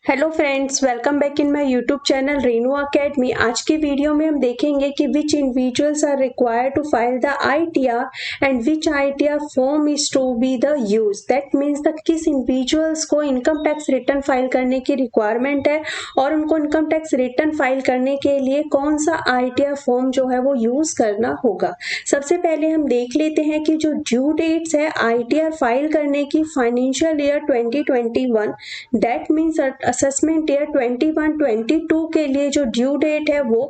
Hello friends, welcome back in my YouTube channel Renu academy. आज की video में हम देखेंगे कि which individuals are required to file the ITR and which ITR form is to be the use. That means the किस individuals को income tax return file करने की रिक्वायरमेंट है और उनको इनकम टैक्स रिटर्न फाइल करने के लिए कौन सा आईटीआर फॉर्म जो है वो यूज करना होगा। सबसे पहले हम देख लेते हैं कि जो ड्यू डेट्स है आईटीआर फाइल करने की financial year 2021, that means assessment year 21-22 के लिए जो ड्यू डेट है वो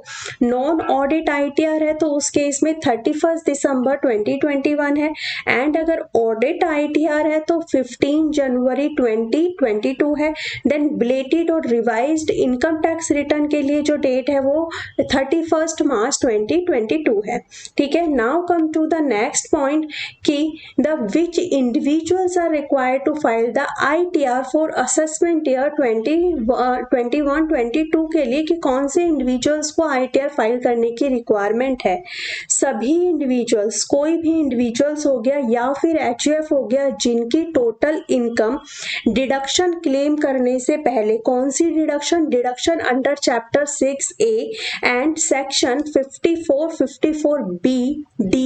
नॉन ऑडिट आईटीआर है तो उस केस में 31 दिसंबर 2021 है, एंड अगर ऑडिट आईटीआर है तो 15 जनवरी 2022 है। देन बिलेटेड और रिवाइज्ड इनकम टैक्स रिटर्न के लिए जो डेट है वो 31 मार्च 2022 है। ठीक है, now come to the next point कि the which individuals are required to file the ITR for assessment year 2021-22 के लिए कि कौन से इंडिविजुअल्स को आईटीआर फाइल करने की रिक्वायरमेंट है। सभी इंडिविजुअल्स, कोई भी इंडिविजुअल्स हो गया या फिर एचयूएफ हो गया जिनकी टोटल इनकम डिडक्शन क्लेम करने से पहले, कौन सी deduction under chapter 6A and section 54, 54B, D,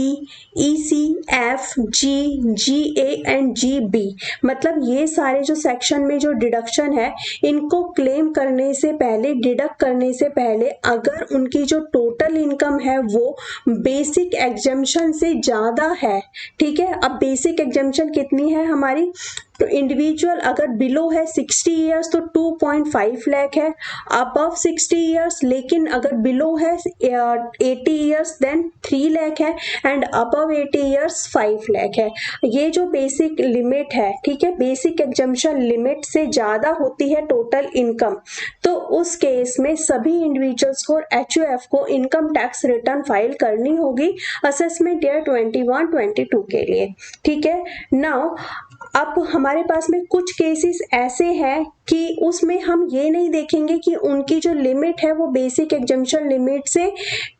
EC, F, G, GA and GB, मतलब ये सारे जो सेक्शन में जो डिडक्शन है इनको क्लेम करने से पहले, डिडक्ट करने से पहले अगर उनकी जो टोटल इनकम है वो बेसिक एग्जम्पशन से ज्यादा है। ठीक है, अब बेसिक एग्जम्पशन कितनी है हमारी, तो इंडिविजुअल अगर बिलो है 60 इयर्स तो 2.5 लाख है, अबव 60 इयर्स लेकिन अगर बिलो है 80 इयर्स देन 3 लाख है, एंड अबव 80 इयर्स 5 लाख है। ये जो बेसिक लिमिट है, ठीक है, बेसिक एग्जम्पशन लिमिट से ज्यादा होती है टोटल इनकम, तो उस केस में सभी इंडिविजुअल्स को, एचयूएफ को इनकम टैक्स रिटर्न फाइल करनी होगी असेसमेंट ईयर 21-22 के लिए। ठीक है, नाउ अब हमारे पास में कुछ केसेस ऐसे हैं कि उसमें हम ये नहीं देखेंगे कि उनकी जो लिमिट है वो बेसिक एग्जम्पशन लिमिट से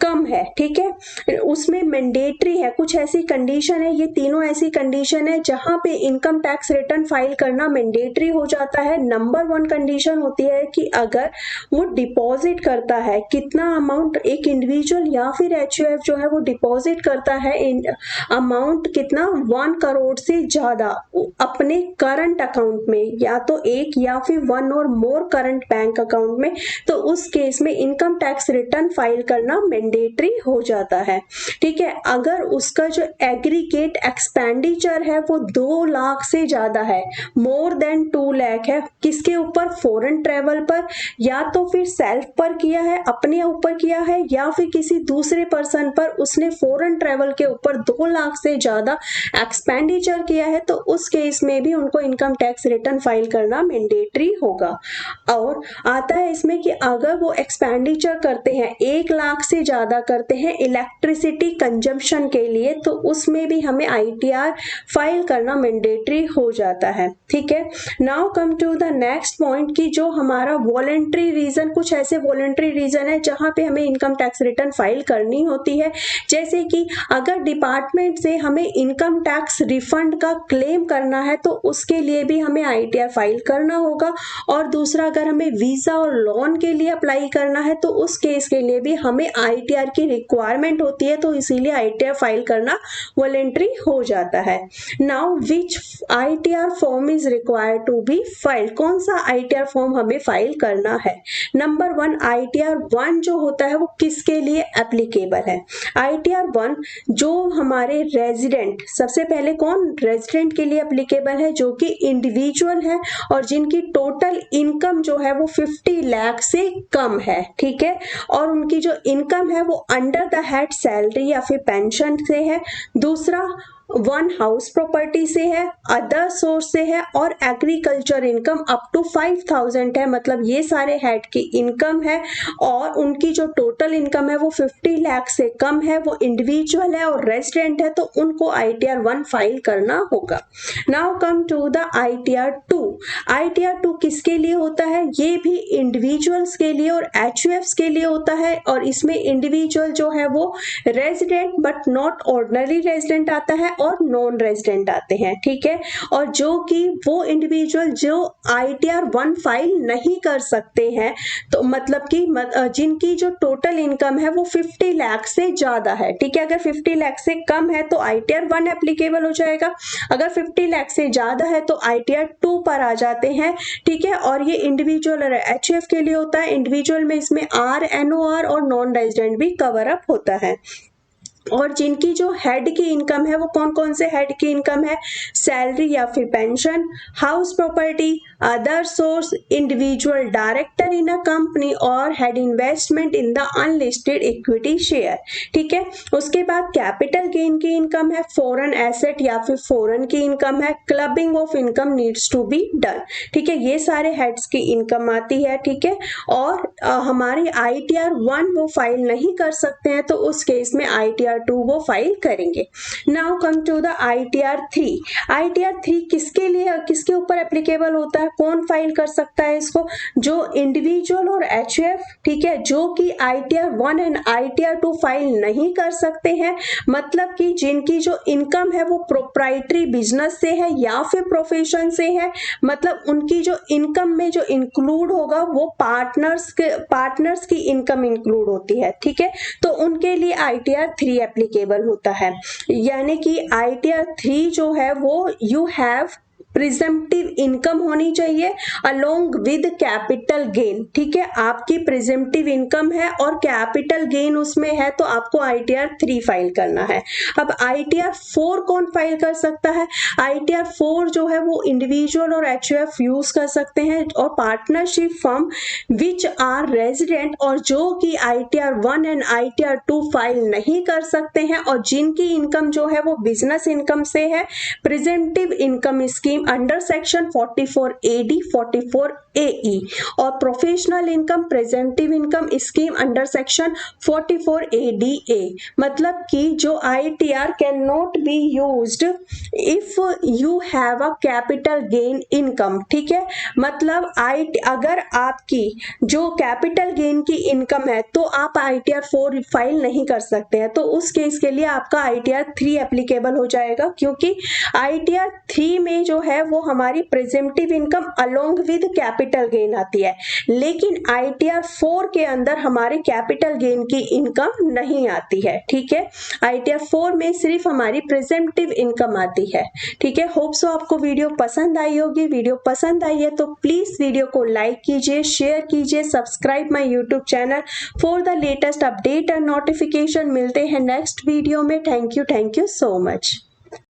कम है। ठीक है, उसमें मैंडेटरी है, कुछ ऐसी कंडीशन है, ये तीनों ऐसी कंडीशन है जहां पे इनकम टैक्स रिटर्न फाइल करना मैंडेटरी हो जाता है। नंबर 1 कंडीशन होती है कि अगर वो डिपॉजिट करता है, कितना अमाउंट एक इंडिविजुअल या फिर एचयूएफ जो है वो डिपॉजिट करता है, अमाउंट कितना 1 करोड़ से ज्यादा अपने करंट अकाउंट में, या तो एक या फिर 1 और मोर करंट बैंक अकाउंट में, तो उस केस में इनकम टैक्स रिटर्न फाइल करना मैंडेटरी हो जाता है। ठीक है, अगर उसका जो एग्रीगेट एक्सपेंडिचर है वो 2 लाख से ज्यादा है, मोर देन 2 लाख है, किसके ऊपर, फॉरेन ट्रेवल पर, या तो फिर सेल्फ पर किया है, अपने ऊपर किया है, या फिर किसी दूसरे पर्सन पर उसने फॉरेन ट्रेवल के ऊपर 2 लाख से ज्यादा एक्सपेंडिचर किया है, तो उस केस में भी उनको इनकम टैक्स रिटर्न फाइल करना मैंडेटरी होगा। और आता है इसमें कि अगर वो एक्सपेंडिचर करते हैं 1 लाख से ज्यादा करते हैं इलेक्ट्रिसिटी कंजम्पशन के लिए, तो उसमें भी हमें आईटीआर फाइल करना मैंडेटरी हो जाता है। ठीक है, now come to the next point कि जो हमारा वॉलंटरी रीजन, कुछ ऐसे वॉलंटरी रीजन है जहां पे हमें इनकम टैक्स रिटर्न फाइल करनी होती है, जैसे कि अगर डिपार्टमेंट से हमें इनकम टैक्स रिफंड का क्लेम करना है तो उसके लिए भी हमें आईटीआर फाइल करना होगा, और दूसरा अगर हमें वीजा और लोन के लिए अप्लाई करना है तो उस केस के लिए भी हमें आईटीआर की रिक्वायरमेंट होती है, तो इसीलिए आईटीआर फाइल करना वॉलंटरी हो जाता है। Now which ITR form is required to be filed, कौन सा आईटीआर फॉर्म हमें फाइल करना है। नंबर 1 आईटीआर 1 जो होता है वो किसके लिए एप्लीकेबल है। आईटीआर 1 जो हमारे रेजिडेंट, सबसे पहले कौन, रेजिडेंट के लिए एप्लीकेबल है जो कि इंडिविजुअल है और जिनकी टोटल इनकम जो है वो 50 लाख से कम है। ठीक है, और उनकी जो इनकम है वो अंडर द हेड सैलरी या फिर पेंशन से है, दूसरा 1 हाउस प्रॉपर्टी से है, अदर सोर्स से है, और एग्रीकल्चर इनकम अप टू 5000 है, मतलब ये सारे हेड की इनकम है और उनकी जो टोटल इनकम है वो 50 लाख से कम है, वो इंडिविजुअल है और रेजिडेंट है, तो उनको आईटीआर 1 फाइल करना होगा। Now come to the ITR 2। ITR 2 किसके लिए होता है, ये भी इंडिविजुअल्स के लिए और एचयूएफ्स के लिए होता है, और इसमें इंडिविजुअल जो है वो resident but not ordinary resident आता है, और नॉन रेजिडेंट आते हैं, ठीक है। और जो कि वो इंडिविजुअल जो ITR 1 फाइल नहीं कर सकते हैं, तो मतलब कि जिनकी जो टोटल इनकम है वो 50 लाख से ज्यादा है, ठीक है। अगर 50 लाख से कम है तो ITR 1 एप्लीकेबल हो जाएगा, अगर 50 लाख से ज्यादा है तो ITR 2 पर आ जाते हैं, ठीक है। और ये इंडिविजुअल और HUF के लिए होता है। इंडिविजुअल में इसमें R, NOR और नॉन रेजिडेंट भी कवर अप होता है। और जिनकी जो हेड की इनकम है वो कौन कौन से हेड की इनकम है, सैलरी या फिर pension, house property, other source, individual director in a company और head investment in the unlisted equity share, ठीक है। उसके बाद कैपिटल गेन की इनकम है, फॉरेन एसेट या फिर फॉरेन की इनकम है, clubbing of income needs to be done, ठीक है। ये सारे हेड्स की इनकम आती है, ठीक है। और हमारी ITR 1 वो फाइल नहीं कर सकते हैं तो उस केस में ITR 2 वो फाइल करेंगे। Now come to the ITR 3। ITR 3 किसके लिए, किसके ऊपर एप्लीकेबल होता है, कौन फाइल कर सकता है इसको, जो इंडिविजुअल और HUF, ठीक है, जो कि ITR 1 एंड ITR 2 फाइल नहीं कर सकते हैं, मतलब कि जिनकी जो इनकम है वो प्रोप्राइटरी बिजनेस से है या फिर प्रोफेशन से है, मतलब उनकी जो इनकम में जो इंक्लूड होगा वो पार्टनर्स की इनकम इंक्लूड होती है, ठीक है। तो उनके लिए ITR 3 एप्लीकेबल होता है। यानी कि ITR 3 जो है वो यू हैव प्रिजम्पटिव इनकम होनी चाहिए अलोंग विद कैपिटल गेन, ठीक है। आपकी प्रिजम्पटिव इनकम है और कैपिटल गेन उसमें है तो आपको ITR 3 फाइल करना है। अब ITR 4 कौन फाइल कर सकता है, ITR 4 जो है वो इंडिविजुअल और HUF यूज कर सकते हैं और partnership firm which are resident और जो कि ITR 1 एंड ITR 2 फाइल नहीं कर सकते हैं और जिनकी इनकम जो है वो बिजनेस इनकम से है, presumptive income scheme under section 44AD 44AE और professional income प्रेजेंटिव income scheme under section 44ADA, मतलब कि जो ITR can not be used if you have a capital gain income, ठीक है। मतलब अगर आपकी जो कैपिटल गेन की इनकम है तो आप ITR 4 फाइल नहीं कर सकते हैं, तो उस केस के लिए आपका ITR 3 एप्लीकेबल हो जाएगा, क्योंकि ITR 3 में जो है वो हमारी प्रेजेंटिव income along with capital gain आती है, लेकिन ITR 4 के अंदर हमारे कैपिटल गेन की इनकम नहीं आती है, ठीक है। ITR 4 में सिर्फ हमारी प्रेजेंटिव इनकम आती है, ठीक है। होप सो आपको वीडियो पसंद आई होगी। वीडियो पसंद आई है तो प्लीज वीडियो को लाइक कीजिए, शेयर कीजिए, subscribe my YouTube channel for the latest update and notification. मिलते हैं नेक्स्ट वीडियो में। Thank you so much.